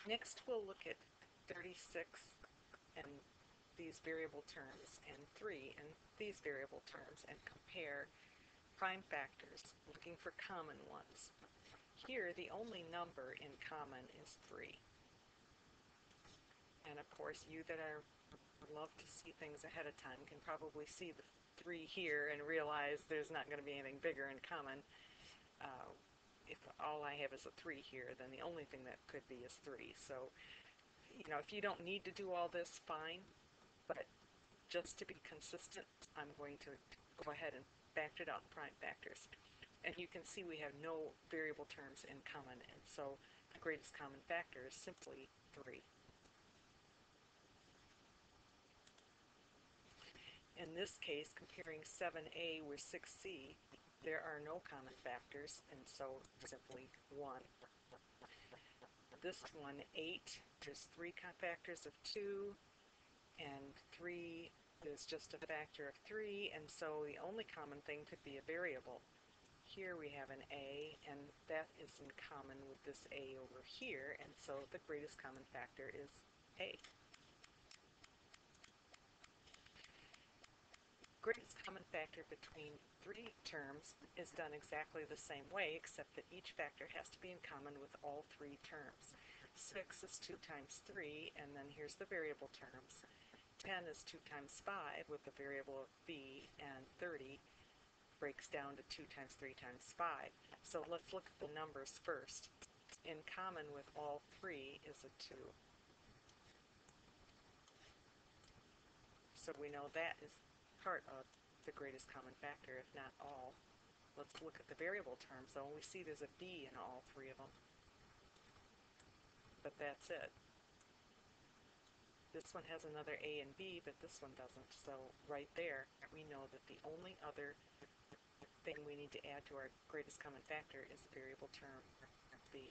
Next, we'll look at 36 and these variable terms and 3 and these variable terms and compare prime factors, looking for common ones. Here, the only number in common is 3. And of course, you that love to see things ahead of time can probably see the 3 here and realize there's not going to be anything bigger in common. If all I have is a 3 here, then the only thing that could be is 3. So, if you don't need to do all this, fine. But just to be consistent, I'm going to go ahead and factor out prime factors. And you can see we have no variable terms in common, and so the greatest common factor is simply 3. In this case, comparing 7a with 6c, there are no common factors, and so simply 1. This one, 8, there's 3 factors of 2, and 3 is just a factor of 3, and so the only common thing could be a variable. Here we have an a, and that is in common with this a over here, and so the greatest common factor is a. Greatest common factor between 3 terms is done exactly the same way, except that each factor has to be in common with all 3 terms. 6 is 2 times 3, and then here's the variable terms. 10 is 2 times 5 with the variable of b, and 30 breaks down to 2 times 3 times 5. So let's look at the numbers first. In common with all 3 is a 2. So we know that is part of the greatest common factor, if not all. Let's look at the variable terms, though, and we see there's a b in all 3 of them. But that's it. This one has another a and b, but this one doesn't. So right there, we know that the only other thing we need to add to our greatest common factor is the variable term b.